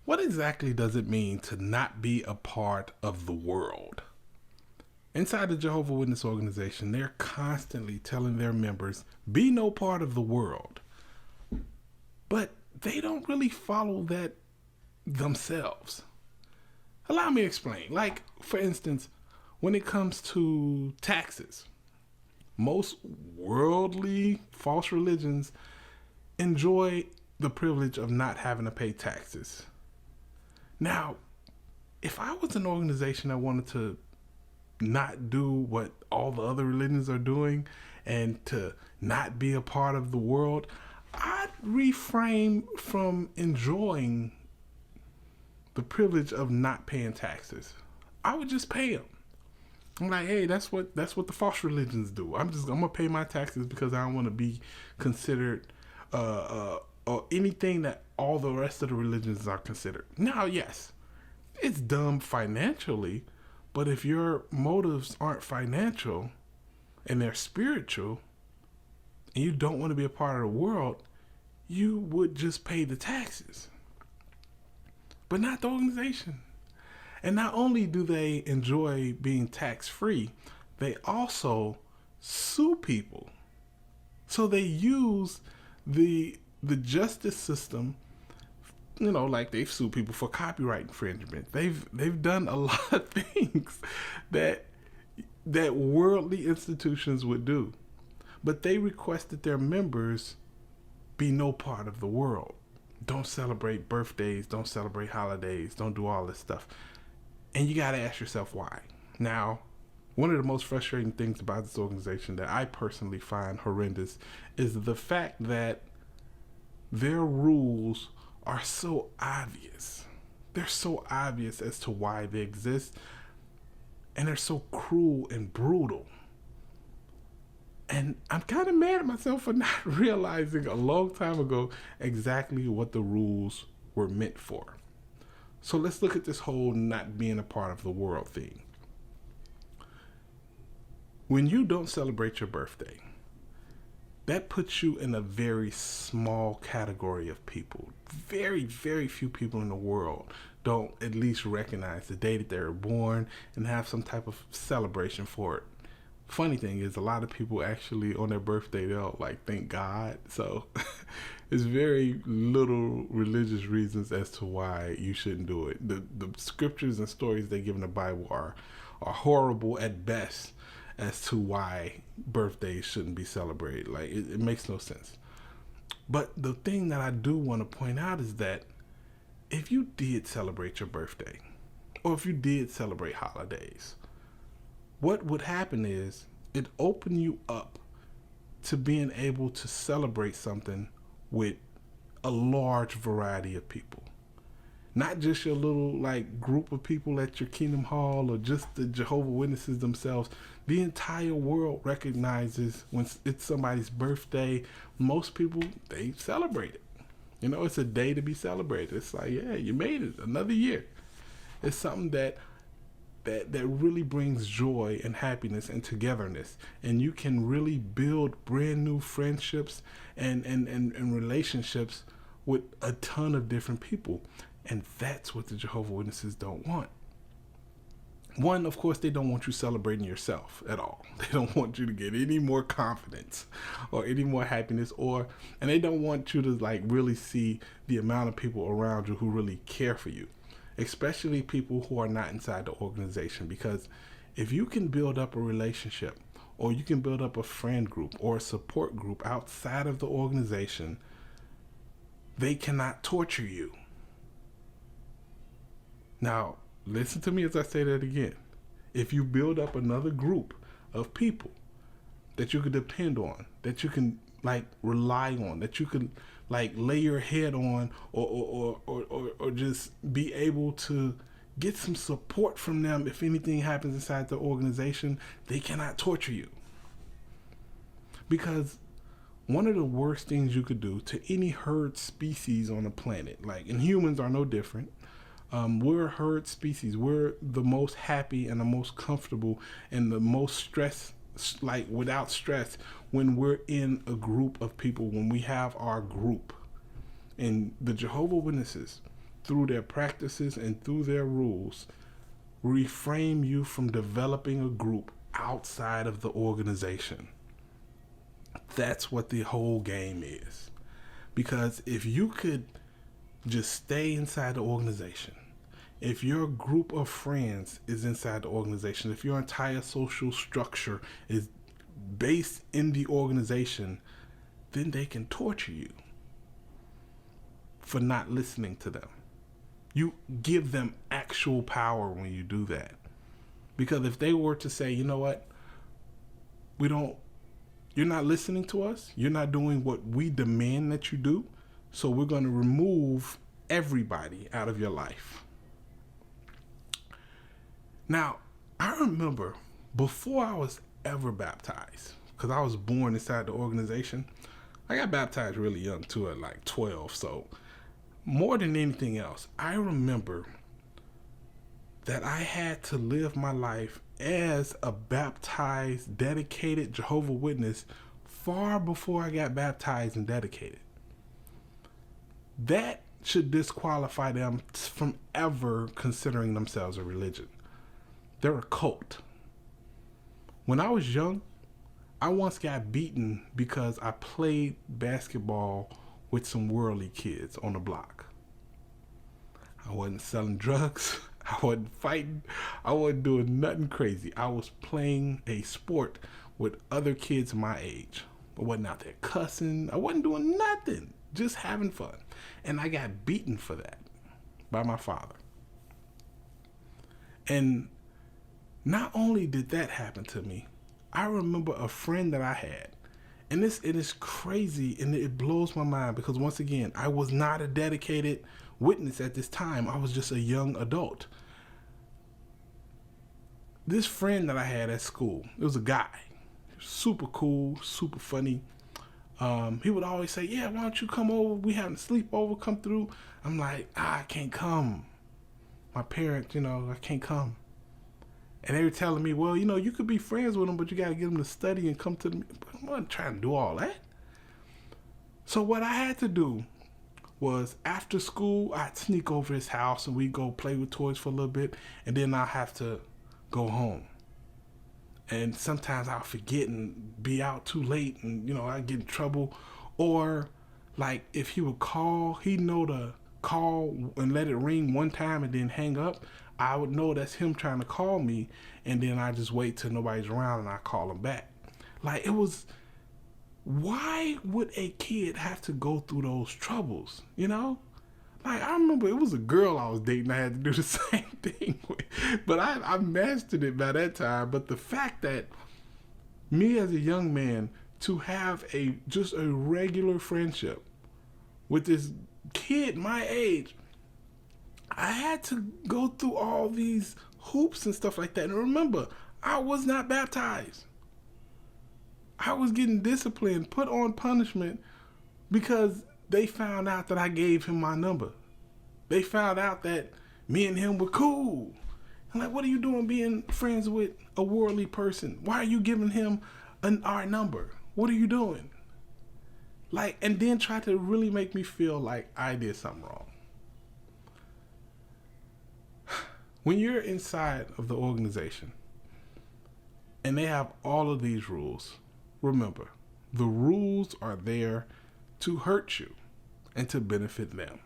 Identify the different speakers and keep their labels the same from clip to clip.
Speaker 1: What exactly does it mean to not be a part of the world? Inside the Jehovah Witness organization, they're constantly telling their members, be no part of the world. But they don't really follow that themselves. Allow me to explain. Like, for instance, when it comes to taxes, most worldly false religions enjoy the privilege of not having to pay taxes. Now, if I was an organization that wanted to not do what all the other religions are doing and to not be a part of the world, I'd refrain from enjoying the privilege of not paying taxes. I would just pay them. I'm like, hey, that's what the false religions do. I'm gonna pay my taxes because I don't want to be considered or anything that all the rest of the religions are considered. Now, yes, it's dumb financially, but if your motives aren't financial and they're spiritual, and you don't want to be a part of the world, you would just pay the taxes, but not the organization. And not only do they enjoy being tax free, they also sue people. So they use the justice system, like they've sued people for copyright infringement. They've done a lot of things that worldly institutions would do. But they request that their members be no part of the world. Don't celebrate birthdays, don't celebrate holidays, don't do all this stuff. And you got to ask yourself why. Now, one of the most frustrating things about this organization that I personally find horrendous is the fact that their rules are so obvious. They're so obvious as to why they exist, and they're so cruel and brutal. And I'm kind of mad at myself for not realizing a long time ago exactly what the rules were meant for. So let's look at this whole not being a part of the world thing. When you don't celebrate your birthday, that puts you in a very small category of people. Very, very few people in the world don't at least recognize the day that they were born and have some type of celebration for it. Funny thing is, a lot of people actually on their birthday, they'll thank God. So there's very little religious reasons as to why you shouldn't do it. The scriptures and stories they give in the Bible are horrible at best as to why birthdays shouldn't be celebrated. It makes no sense. But the thing that I do want to point out is that if you did celebrate your birthday, or if you did celebrate holidays, what would happen is it opened you up to being able to celebrate something with a large variety of people. Not just your little group of people at your Kingdom Hall or just the Jehovah Witnesses themselves. The entire world recognizes when it's somebody's birthday. Most people, they celebrate it. It's a day to be celebrated. It's like, yeah, you made it, another year. It's something that really brings joy and happiness and togetherness. And you can really build brand new friendships and relationships with a ton of different people. And that's what the Jehovah Witnesses don't want. One, of course, they don't want you celebrating yourself at all. They don't want you to get any more confidence or any more happiness, and they don't want you to really see the amount of people around you who really care for you, especially people who are not inside the organization. Because if you can build up a relationship, or you can build up a friend group or a support group outside of the organization, they cannot torture you. Now, listen to me as I say that again. If you build up another group of people that you can depend on, that you can rely on, that you can lay your head on, or just be able to get some support from them if anything happens inside the organization, they cannot torture you. Because one of the worst things you could do to any herd species on the planet, and humans are no different, we're a herd species. We're the most happy and the most comfortable and the most stress, without stress, when we're in a group of people, when we have our group. And the Jehovah Witnesses, through their practices and through their rules, refrain you from developing a group outside of the organization. That's what the whole game is. Because if you could just stay inside the organization, if your group of friends is inside the organization, if your entire social structure is based in the organization, then they can torture you for not listening to them. You give them actual power when you do that. Because if they were to say, you know what, you're not listening to us, you're not doing what we demand that you do, so we're going to remove everybody out of your life. Now, I remember before I was ever baptized, because I was born inside the organization, I got baptized really young too, at like 12. So more than anything else, I remember that I had to live my life as a baptized, dedicated Jehovah's Witness far before I got baptized and dedicated. That should disqualify them from ever considering themselves a religion. They're a cult. When I was young, I once got beaten because I played basketball with some worldly kids on the block. I wasn't selling drugs. I wasn't fighting. I wasn't doing nothing crazy. I was playing a sport with other kids my age. I wasn't out there cussing. I wasn't doing nothing. Just having fun. And I got beaten for that by my father. And not only did that happen to me, I remember a friend that I had. And it is crazy and it blows my mind because once again, I was not a dedicated witness at this time. I was just a young adult. This friend that I had at school, it was a guy. Super cool, super funny. He would always say, yeah, why don't you come over? We having a sleepover, come through. I'm like, I can't come. My parents, I can't come. And they were telling me, well, you could be friends with them, but you got to get them to study and come to them. I'm not trying to do all that. So what I had to do was after school, I'd sneak over his house and we'd go play with toys for a little bit. And then I'd have to go home. And sometimes I'll forget and be out too late and, I'd get in trouble. Or like if he would call, he'd know to call and let it ring one time and then hang up. I would know that's him trying to call me, and then I just wait till nobody's around and I call him back. Like, it was, why would a kid have to go through those troubles, Like, I remember it was a girl I was dating I had to do the same thing with, but I mastered it by that time. But the fact that me as a young man to have just a regular friendship with this kid my age, I had to go through all these hoops and stuff like that. And remember, I was not baptized. I was getting disciplined, put on punishment because they found out that I gave him my number. They found out that me and him were cool. I'm like, what are you doing being friends with a worldly person? Why are you giving him our number? What are you doing? Like, and then try to really make me feel like I did something wrong. When you're inside of the organization and they have all of these rules, remember, the rules are there to hurt you and to benefit them.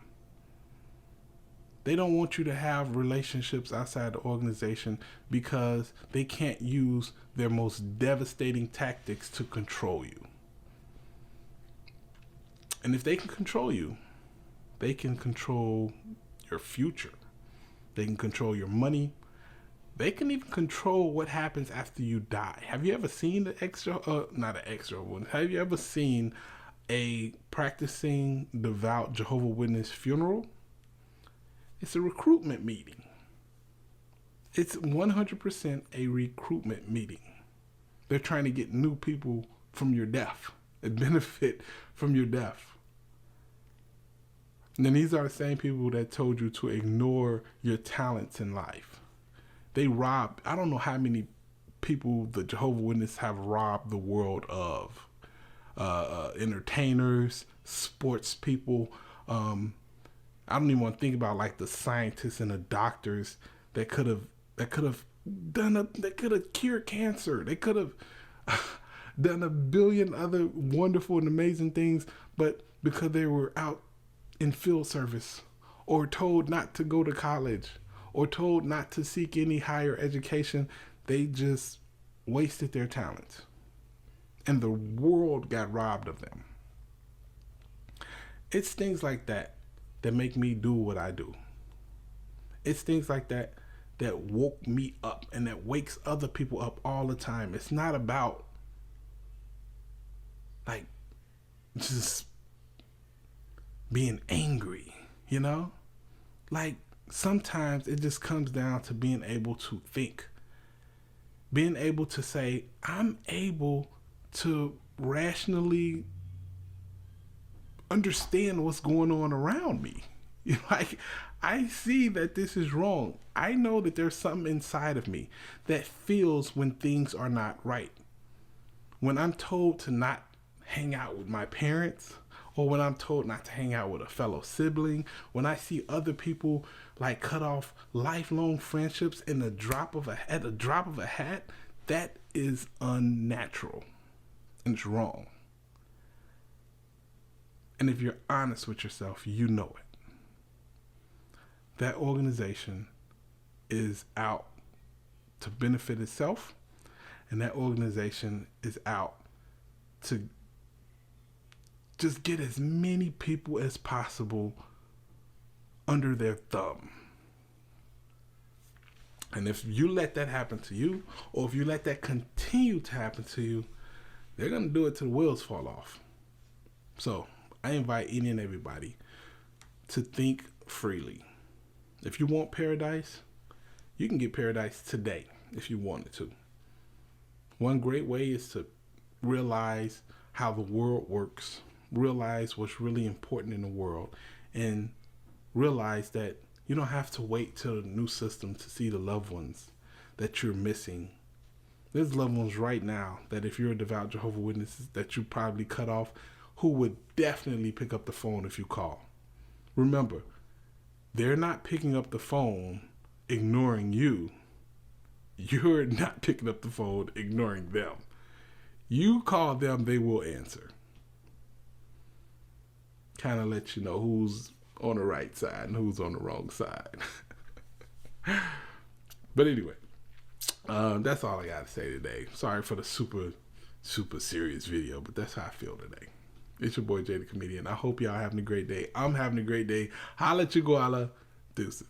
Speaker 1: They don't want you to have relationships outside the organization because they can't use their most devastating tactics to control you. And if they can control you, they can control your future. They can control your money. They can even control what happens after you die. Have you ever seen have you ever seen a practicing devout Jehovah's Witness funeral? It's a recruitment meeting. It's 100% a recruitment meeting. They're trying to get new people from your death and benefit from your death. And then these are the same people that told you to ignore your talents in life. They robbed, I don't know how many people the Jehovah's Witnesses have robbed the world of. Entertainers, sports people. I don't even want to think about like the scientists and the doctors that could have they could have cured cancer. They could have done a billion other wonderful and amazing things, but because they were out in field service or told not to go to college or told not to seek any higher education, they just wasted their talents. And the world got robbed of them. It's things like that that make me do what I do. It's things like that that woke me up and that wakes other people up all the time. It's not about like just being angry, you know? Like sometimes it just comes down to being able to think, being able to say, I'm able to rationally understand what's going on around me. Like, I see that this is wrong. I know that there's something inside of me that feels when things are not right. When I'm told to not hang out with my parents, or when I'm told not to hang out with a fellow sibling, when I see other people like cut off lifelong friendships at a drop of a hat, that is unnatural and it's wrong. And if you're honest with yourself, you know it. That organization is out to benefit itself, and that organization is out to just get as many people as possible under their thumb. And if you let that happen to you, or if you let that continue to happen to you, they're going to do it till the wheels fall off. So I invite any and everybody to think freely. If you want paradise, you can get paradise today if you wanted to. One great way is to realize how the world works, realize what's really important in the world, and realize that you don't have to wait till the new system to see the loved ones that you're missing. There's loved ones right now that if you're a devout Jehovah Witness that you probably cut off, who would definitely pick up the phone if you call. Remember, they're not picking up the phone ignoring you. You're not picking up the phone ignoring them. You call them, they will answer. Kind of let you know who's on the right side and who's on the wrong side. But anyway, that's all I got to say today. Sorry for the super serious video, but that's how I feel today. It's your boy Jay the Comedian. I hope y'all having a great day. I'm having a great day. Holla at you, Goala. Deuces.